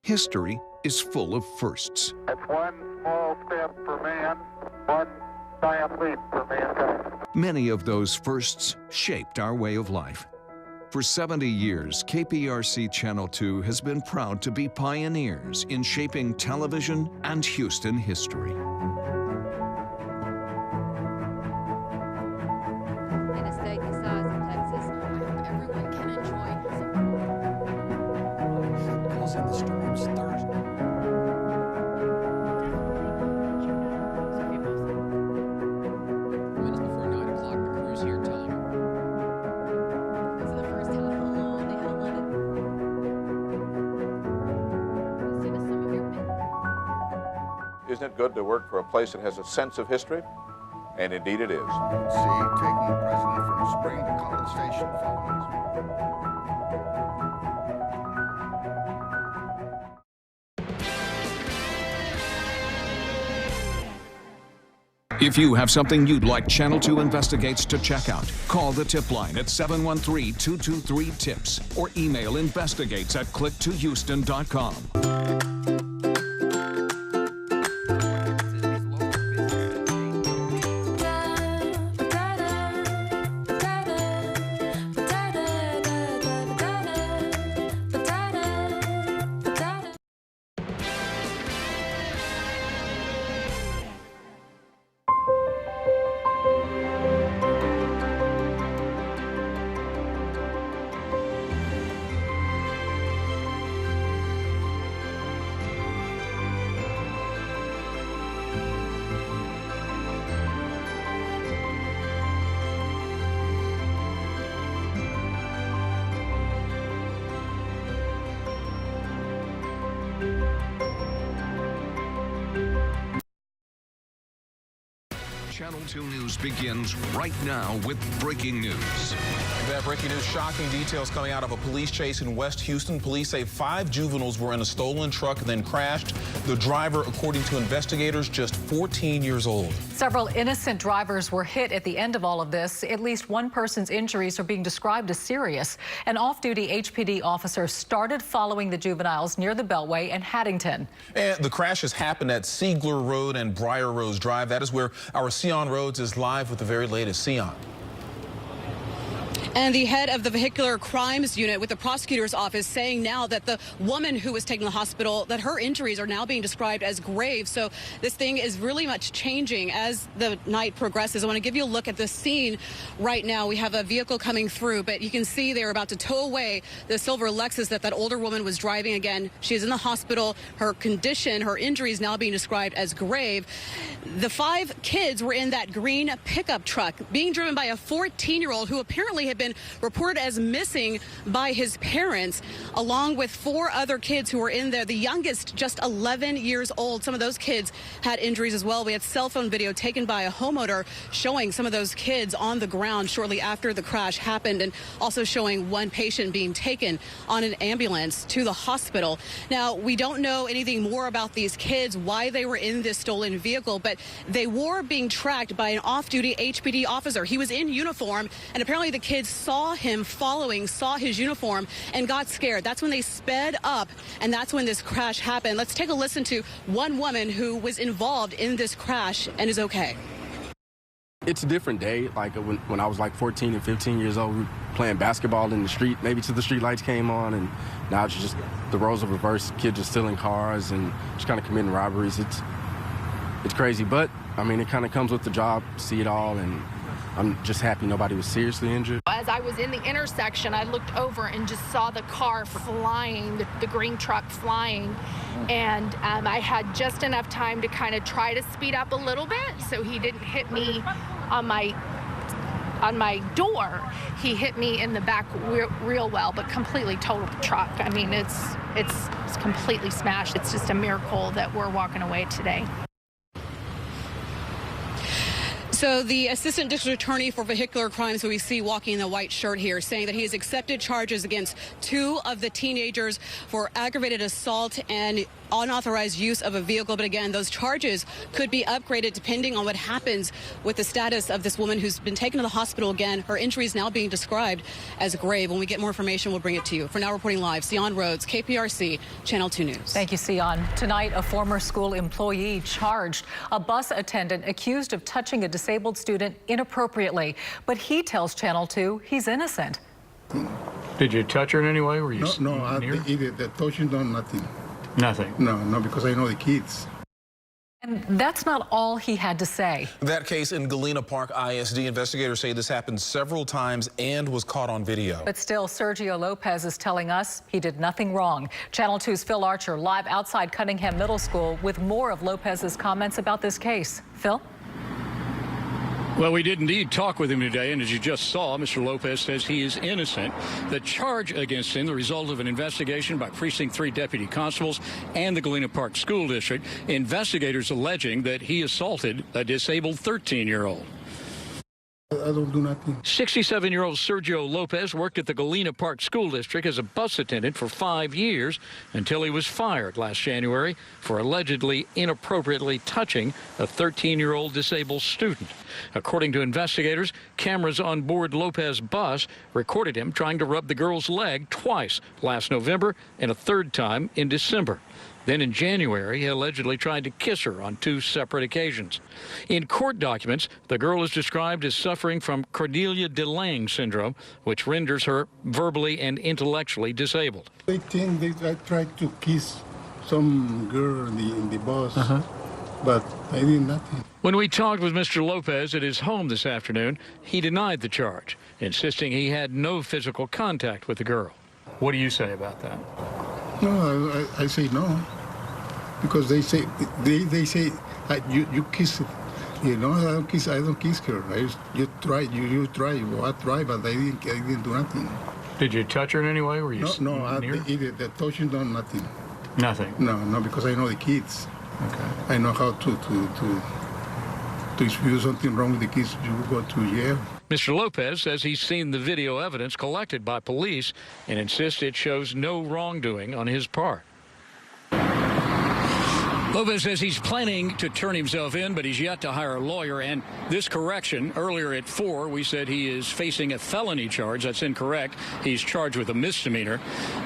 History is full of firsts. It's one small step for man, one giant leap for mankind. Many of those firsts shaped our way of life. For 70 years, KPRC Channel 2 has been proud to be pioneers in shaping television and Houston history. In a state the size of Texas, I hope everyone can enjoy. Calls in the storms Thursday. Minutes before 9 o'clock, the crew's here telling her. For the first time in a long, they had 11. See the some of your men. Isn't it good to work for a place that has a sense of history? And indeed it is. See, taking the president from Spring to College Station following his... If you have something you'd like Channel 2 Investigates to check out, call the tip line at 713-223-TIPS or email investigates@click2houston.com. Channel 2 News begins right now with breaking news. That breaking news, shocking details coming out of a police chase in West Houston. Police say 5 juveniles were in a stolen truck and then crashed. The driver, according to investigators, just 14 years old. Several innocent drivers were hit at the end of all of this. At least one person's injuries are being described as serious. An off-duty HPD officer started following the juveniles near the Beltway and Haddington. And the crashes happened at Siegler Road and Briar Rose Drive. That is where our Sion Rhodes is live with the very latest. Sion. And the head of the vehicular crimes unit with the prosecutor's office saying now that the woman who was taken to the hospital, that her injuries are now being described as grave. So this thing is really much changing as the night progresses. I want to give you a look at the scene right now. We have a vehicle coming through, but you can see they're about to tow away the silver Lexus that older woman was driving. Again, she is in the hospital. Her condition, her injuries now being described as grave. The 5 kids were in that green pickup truck being driven by a 14-year-old who apparently had been reported as missing by his parents, along with 4 other kids who were in there. The youngest just 11 years old. Some of those kids had injuries as well. We had cell phone video taken by a homeowner showing some of those kids on the ground shortly after the crash happened, and also showing one patient being taken on an ambulance to the hospital. Now, we don't know anything more about these kids, why they were in this stolen vehicle, but they were being tracked by an off-duty HPD officer. He was in uniform, and apparently the kids saw him following, saw his uniform, and got scared. That's when they sped up, and that's when this crash happened. Let's take a listen to one woman who was involved in this crash and is okay. It's a different day. Like when I was like 14 and 15 years old, we were playing basketball in the street, maybe till the street lights came on, and now it's just the roles are reversed. Kids are stealing cars and just kind of committing robberies. It's crazy, but I mean, it kind of comes with the job, see it all, and I'm just happy nobody was seriously injured. As I was in the intersection, I looked over and just saw the car flying, the green truck flying, and I had just enough time to kind of try to speed up a little bit so he didn't hit me on my door. He hit me in the back real well, but completely totaled the truck. I mean, it's completely smashed. It's just a miracle that we're walking away today. So the assistant district attorney for vehicular crimes who we see walking in the white shirt here saying that he has accepted charges against 2 of the teenagers for aggravated assault and unauthorized use of a vehicle. But again, those charges could be upgraded depending on what happens with the status of this woman who's been taken to the hospital again. Her injury is now being described as grave. When we get more information, we'll bring it to you. For now, reporting live, Sion Rhodes, KPRC, Channel 2 News. Thank you, Sion. Tonight, a former school employee charged. A bus attendant accused of touching a disabled student inappropriately. But he tells Channel 2 he's innocent. Did you touch her in any way? Were you No, near? the touching, no, nothing. Nothing. No, because I know the kids. And that's not all he had to say. That case in Galena Park ISD, investigators say this happened several times and was caught on video. But still, Sergio Lopez is telling us he did nothing wrong. Channel 2's Phil Archer live outside Cunningham Middle School with more of Lopez's comments about this case. Phil? Well, we did indeed talk with him today, and as you just saw, Mr. Lopez says he is innocent. The charge against him, the result of an investigation by Precinct 3 deputy constables and the Galena Park School District, investigators alleging that he assaulted a disabled 13-year-old. I don't do nothing. 67-year-old Sergio Lopez worked at the Galena Park School District as a bus attendant for 5 years until he was fired last January for allegedly inappropriately touching a 13-year-old disabled student. According to investigators, cameras on board Lopez's bus recorded him trying to rub the girl's leg twice last November and a third time in December. Then in January, he allegedly tried to kiss her on 2 separate occasions. In court documents, the girl is described as suffering from Cordelia de Lange syndrome, which renders her verbally and intellectually disabled. I think I tried to kiss some girl in the bus, but I did nothing. When we talked with Mr. Lopez at his home this afternoon, he denied the charge, insisting he had no physical contact with the girl. What do you say about that? No, I say no, because they say you kiss it. You know, I don't kiss her. You try, I try, but I didn't do nothing. Did you touch her in any way? Were you near? The touching, no, nothing. Nothing. No, because I know the kids. Okay. I know how to if you do something wrong with the kids, you go to jail. Mr. Lopez says he's seen the video evidence collected by police and insists it shows no wrongdoing on his part. Lopez says he's planning to turn himself in, but he's yet to hire a lawyer. And this correction, earlier at 4, we said he is facing a felony charge. That's incorrect. He's charged with a misdemeanor.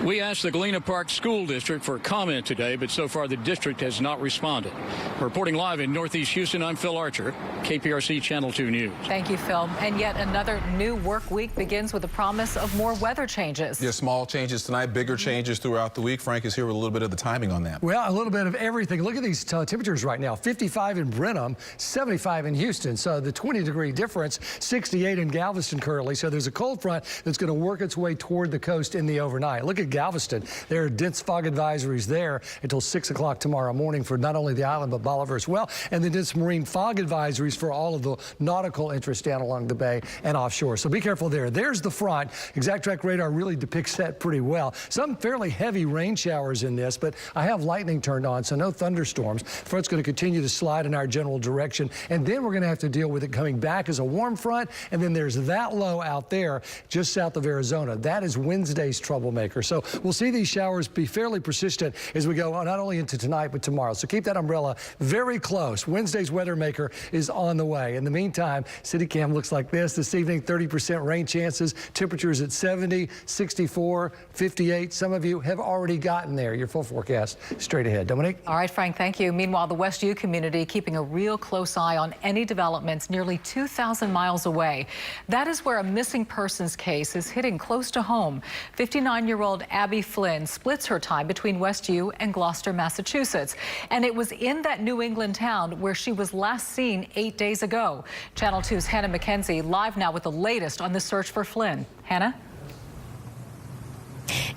We asked the Galena Park School District for comment today, but so far the district has not responded. Reporting live in Northeast Houston, I'm Phil Archer, KPRC Channel 2 News. Thank you, Phil. And yet another new work week begins with the promise of more weather changes. Yeah, small changes tonight, bigger changes throughout the week. Frank is here with a little bit of the timing on that. Well, a little bit of everything. Look at these temperatures right now. 55 in Brenham, 75 in Houston. So the 20-degree difference, 68 in Galveston currently. So there's a cold front that's going to work its way toward the coast in the overnight. Look at Galveston. There are dense fog advisories there until 6 o'clock tomorrow morning for not only the island but Bolivar as well. And then dense marine fog advisories for all of the nautical interest down along the bay and offshore. So be careful there. There's the front. Exact track radar really depicts that pretty well. Some fairly heavy rain showers in this, but I have lightning turned on, so no thunderstorms. The front's going to continue to slide in our general direction, and then we're going to have to deal with it coming back as a warm front, and then there's that low out there just south of Arizona. That is Wednesday's troublemaker. So we'll see these showers be fairly persistent as we go not only into tonight but tomorrow. So keep that umbrella very close. Wednesday's weather maker is on the way. In the meantime, CityCam looks like this evening. 30% rain chances, temperatures at 70, 64, 58. Some of you have already gotten there. Your full forecast straight ahead. Dominique? All right, Frank, thank you. Meanwhile, the West U community keeping a real close eye on any developments nearly 2,000 miles away. That is where a missing persons case is hitting close to home. 59-year-old Abby Flynn splits her time between West U and Gloucester, Massachusetts. And it was in that New England town where she was last seen 8 days ago. Channel 2's Hannah McKenzie live now with the latest on the search for Flynn. Hannah?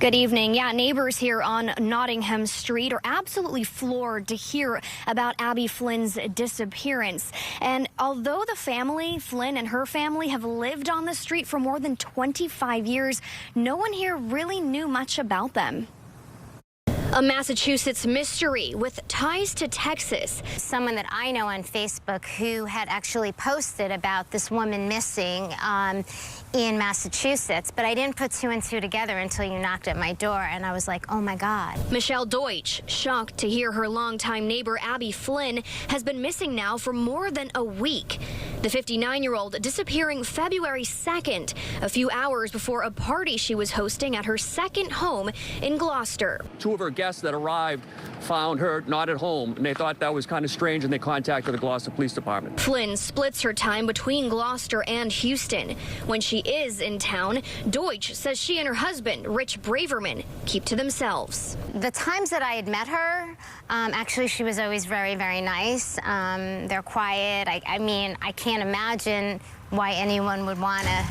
Good evening. Yeah, neighbors here on Nottingham Street are absolutely floored to hear about Abby Flynn's disappearance. And although the family, Flynn and her family, have lived on the street for more than 25 years, no one here really knew much about them. A Massachusetts mystery with ties to Texas. Someone that I know on Facebook who had actually posted about this woman missing in Massachusetts, but I didn't put two and two together until you knocked at my door, and I was like, oh my God. Michelle Deutsch, shocked to hear her longtime neighbor Abby Flynn has been missing now for more than a week. The 59-year-old disappearing February 2nd, a few hours before a party she was hosting at her second home in Gloucester. Two of her guests that arrived found her not at home, and they thought that was kind of strange, and they contacted the Gloucester Police Department. Flynn splits her time between Gloucester and Houston. When she is in town, Deutsch says she and her husband, Rich Braverman, keep to themselves. The times that I had met her, actually she was always very, very nice. They're quiet. I mean, I can't imagine why anyone would want to,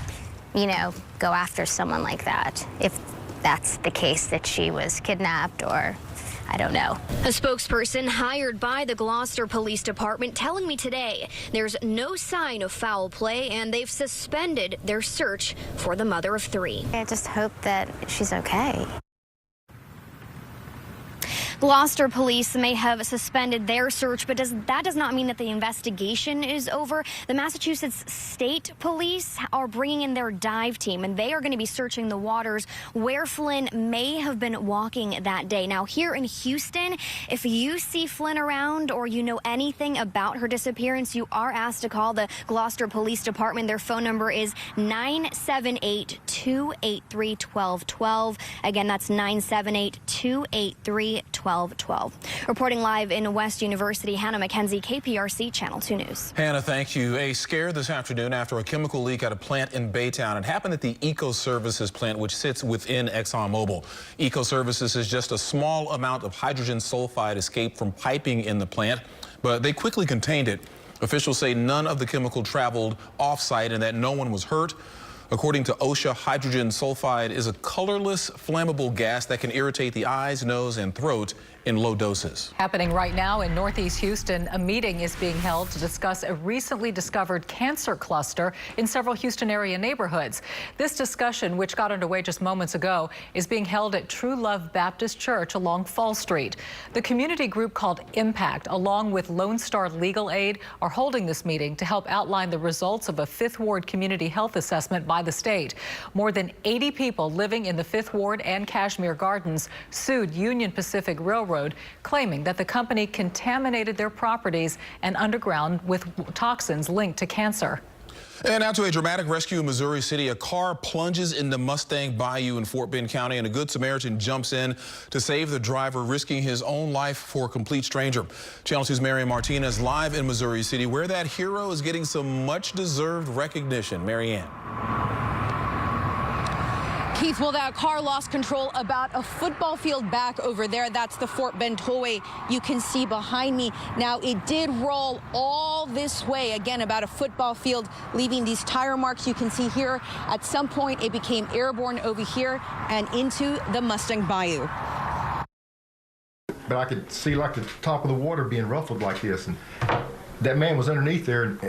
you know, go after someone like that if that's the case, that she was kidnapped, or I don't know. A spokesperson hired by the Gloucester Police Department telling me today there's no sign of foul play and they've suspended their search for the mother of three. I just hope that she's okay. Gloucester police may have suspended their search, but that does not mean that the investigation is over. The Massachusetts State Police are bringing in their dive team, and they are going to be searching the waters where Flynn may have been walking that day. Now, here in Houston, if you see Flynn around or you know anything about her disappearance, you are asked to call the Gloucester Police Department. Their phone number is 978-283-1212. Again, that's 978-283-1212. Reporting live in West University, Hannah McKenzie, KPRC Channel 2 News. Hannah, thank you. A scare this afternoon after a chemical leak at a plant in Baytown. It happened at the Eco Services plant, which sits within ExxonMobil. Eco Services is just a small amount of hydrogen sulfide escaped from piping in the plant, but they quickly contained it. Officials say none of the chemical traveled off-site and that no one was hurt. According to OSHA, hydrogen sulfide is a colorless, flammable gas that can irritate the eyes, nose, and throat in low doses. Happening right now in Northeast Houston, a meeting is being held to discuss a recently discovered cancer cluster in several Houston area neighborhoods. This discussion, which got underway just moments ago, is being held at True Love Baptist Church along Fall Street. The community group called Impact, along with Lone Star Legal Aid, are holding this meeting to help outline the results of a Fifth Ward community health assessment by the state. More than 80 people living in the Fifth Ward and Kashmere Gardens sued Union Pacific Railroad, claiming that the company contaminated their properties and underground with toxins linked to cancer. And now to a dramatic rescue in Missouri City. A car plunges into Mustang Bayou in Fort Bend County, and a Good Samaritan jumps in to save the driver, risking his own life for a complete stranger. Channel 2's Marianne Martinez live in Missouri City, where that hero is getting some much-deserved recognition. Marianne. Keith, well, that car lost control about a football field back over there. That's the Fort Bend Tollway you can see behind me. Now, it did roll all this way, again, about a football field, leaving these tire marks you can see here. At some point, it became airborne over here and into the Mustang Bayou. But I could see like the top of the water being ruffled like this, and that man was underneath there, and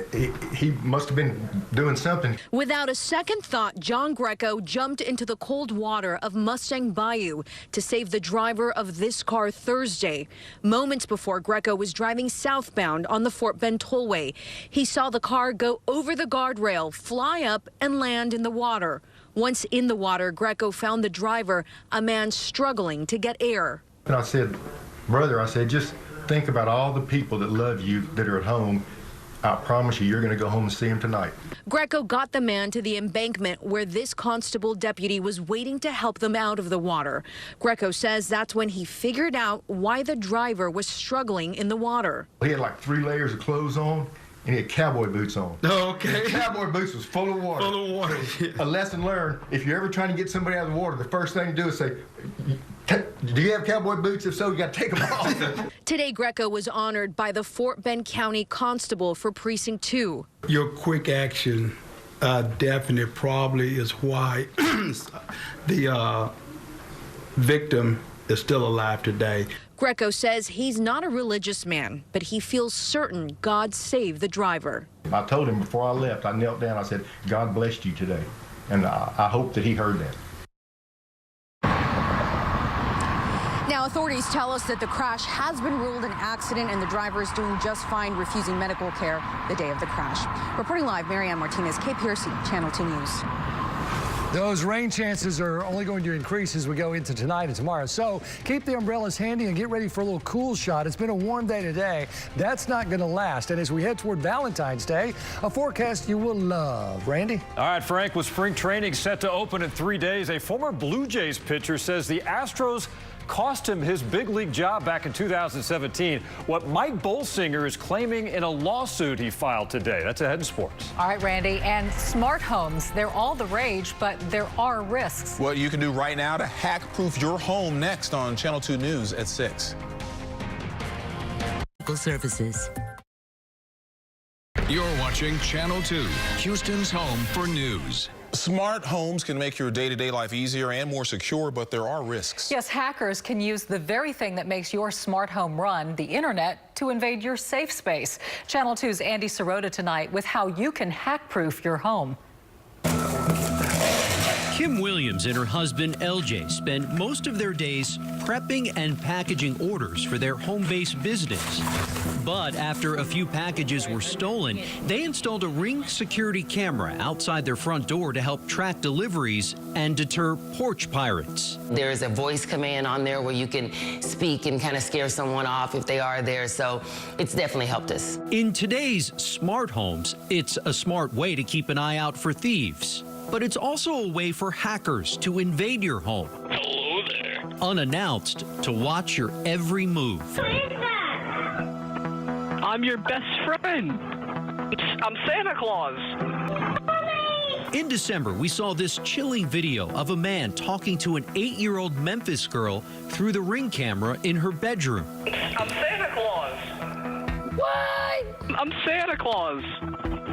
he must have been doing something. Without a second thought, John Greco jumped into the cold water of Mustang Bayou to save the driver of this car Thursday. Moments before Greco was driving southbound on the Fort Bend Tollway, he saw the car go over the guardrail, fly up, and land in the water. Once in the water, Greco found the driver, a man struggling to get air. And I said, brother, I said, just think about all the people that love you that are at home. I promise you, you're going to go home and see them tonight. Greco got the man to the embankment where this constable deputy was waiting to help them out of the water. Greco says that's when he figured out why the driver was struggling in the water. He had like 3 layers of clothes on, and he had cowboy boots on. Oh, okay. The cowboy boots was full of water. Full of water. A lesson learned, if you're ever trying to get somebody out of the water, the first thing to do is say, do you have cowboy boots? If so, you got to take them off. Today, Greco was honored by the Fort Bend County Constable for Precinct 2. Your quick action definitely probably is why the victim is still alive today. Greco says he's not a religious man, but he feels certain God saved the driver. I told him before I left, I knelt down, I said, God blessed you today. And I hope that he heard that. Now, authorities tell us that the crash has been ruled an accident and the driver is doing just fine, refusing medical care the day of the crash. Reporting live, Marianne Martinez, KPRC, Channel 2 News. Those rain chances are only going to increase as we go into tonight and tomorrow. So keep the umbrellas handy and get ready for a little cool shot. It's been a warm day today. That's not going to last. And as we head toward Valentine's Day, a forecast you will love. Randy? All right, Frank, with spring training set to open in 3 days, a former Blue Jays pitcher says the Astros cost him his big league job back in 2017. What Mike Bolsinger is claiming in a lawsuit he filed today. That's ahead in sports. All right, Randy. And smart homes, they're all the rage, but there are risks. What you can do right now to hack-proof your home next on Channel 2 News at 6. Services. You're watching Channel 2, Houston's home for news. Smart homes can make your day-to-day life easier and more secure, but there are risks. Yes, hackers can use the very thing that makes your smart home run, the internet, to invade your safe space. Channel 2's Andy Sirota tonight with how you can hack-proof your home. Kim Williams and her husband LJ spend most of their days prepping and packaging orders for their home-based business. But after a few packages were stolen, they installed a Ring security camera outside their front door to help track deliveries and deter porch pirates. There's a voice command on there where you can speak and kind of scare someone off if they are there, so it's definitely helped us. In today's smart homes, it's a smart way to keep an eye out for thieves. But it's also a way for hackers to invade your home. Hello there. Unannounced, to watch your every move. Who is that? I'm your best friend. I'm Santa Claus. In December, we saw this chilling video of a man talking to an 8-year-old Memphis girl through the Ring camera in her bedroom. I'm Santa Claus. What? I'm Santa Claus.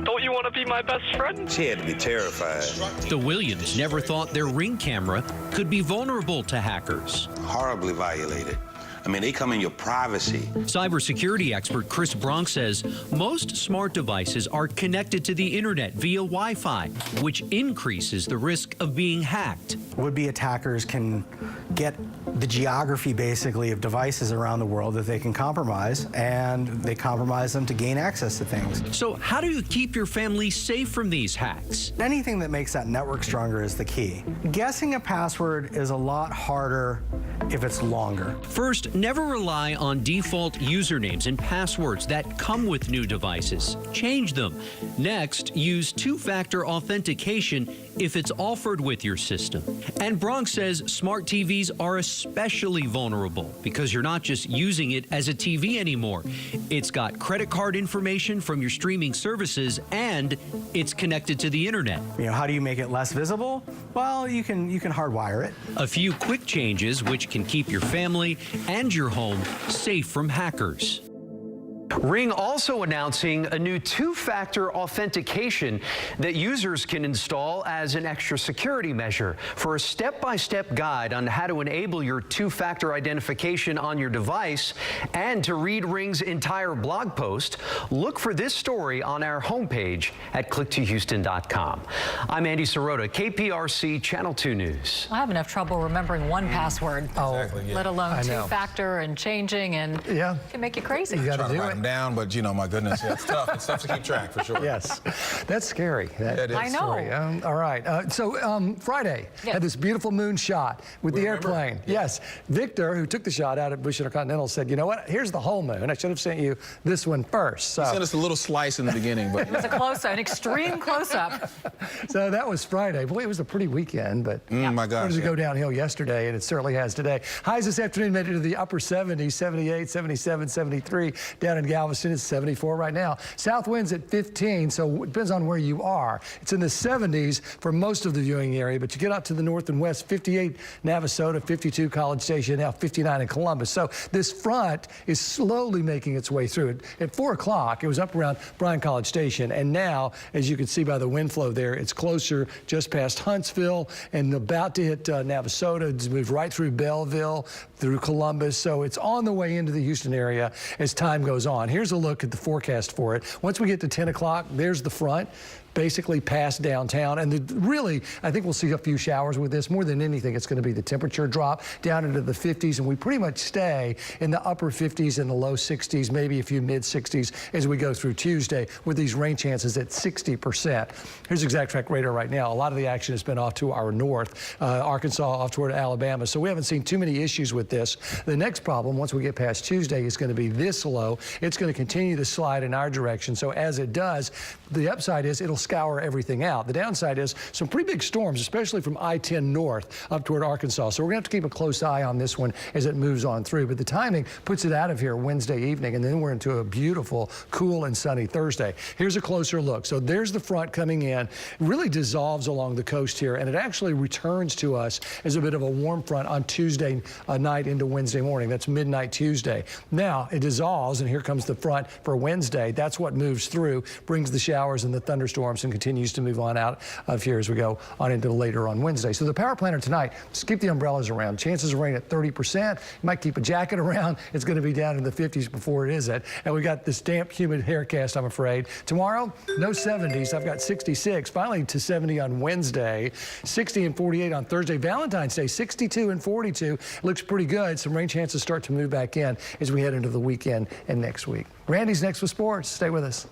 Don't you want to be my best friend? She had to be terrified. The Williams never thought their Ring camera could be vulnerable to hackers. Horribly violated. I mean, they come in your privacy. Cybersecurity expert Chris Bronk says most smart devices are connected to the internet via Wi-Fi, which increases the risk of being hacked. Would-be attackers can get the geography, basically, of devices around the world that they can compromise, and they compromise them to gain access to things. So how do you keep your family safe from these hacks? Anything that makes that network stronger is the key. Guessing a password is a lot harder if it's longer. First, never rely on default usernames and passwords that come with new devices. Change them. Next, use two-factor authentication if it's offered with your system. And Bronk says smart TVs are especially vulnerable because you're not just using it as a TV anymore. It's got credit card information from your streaming services, and it's connected to the internet. You know, how do you make it less visible? Well, you can hardwire it. A few quick changes which can keep your family and your home safe from hackers. Ring also announcing a new two-factor authentication that users can install as an extra security measure. For a step-by-step guide on how to enable your two-factor identification on your device and to read Ring's entire blog post, look for this story on our homepage at click2houston.com. I'm Andy Sirota, KPRC Channel 2 News. I have enough trouble remembering one password, let alone two-factor and changing, and it can make you crazy. You got to do it. Down, but you know, my goodness, yeah, it's tough. It's tough to keep track for sure. Yes, that's scary. That is. I know. Scary. All right. So Friday had this beautiful moon shot with the airplane. Yeah. Yes. Victor, who took the shot out at Bush Intercontinental, said, "You know what? Here's the whole moon. I should have sent you this one first." So he sent us a little slice in the beginning, but it was a close-up, an extreme close-up. So that was Friday. Boy, it was a pretty weekend, but my gosh, started to go downhill yesterday, and it certainly has today. Highs this afternoon made it to the upper 70s, 78, 77, 73. Down in Galveston, it's 74 right now. South winds at 15, so it depends on where you are. It's in the 70s for most of the viewing area, but you get out to the north and west, 58 Navasota, 52 College Station, now 59 in Columbus. So this front is slowly making its way through. At 4 o'clock, it was up around Bryan College Station, and now, as you can see by the wind flow there, it's closer just past Huntsville and about to hit Navasota. It's moved right through Belleville, through Columbus, so it's on the way into the Houston area as time goes on. Here's a look at the forecast for it. Once we get to 10 o'clock, there's the front. basically past downtown. And really, I think we'll see a few showers with this. More than anything, it's going to be the temperature drop down into the 50s, and we pretty much stay in the upper 50s and the low 60s, maybe a few mid 60s as we go through Tuesday, with these rain chances at 60%. Here's exact track radar right now. A lot of the action has been off to our north, Arkansas off toward Alabama. So we haven't seen too many issues with this. The next problem, once we get past Tuesday, is going to be this low. It's going to continue to slide in our direction. So as it does, the upside is it'll scour everything out. The downside is some pretty big storms, especially from I-10 north up toward Arkansas. So we're going to have to keep a close eye on this one as it moves on through. But the timing puts it out of here Wednesday evening, and then we're into a beautiful, cool and sunny Thursday. Here's a closer look. So there's the front coming in. It really dissolves along the coast here, and it actually returns to us as a bit of a warm front on Tuesday night into Wednesday morning. That's midnight Tuesday. Now it dissolves, and here comes the front for Wednesday. That's what moves through, brings the showers and the thunderstorms, and continues to move on out of here as we go on into later on Wednesday. So the power planner tonight, just keep the umbrellas around. Chances of rain at 30%. You might keep a jacket around. It's going to be down in the 50s before it is it. And we got this damp, humid haircast, I'm afraid. Tomorrow, no 70s. I've got 66, finally to 70 on Wednesday, 60 and 48 on Thursday. Valentine's Day, 62 and 42. Looks pretty good. Some rain chances start to move back in as we head into the weekend and next week. Randy's next with sports. Stay with us.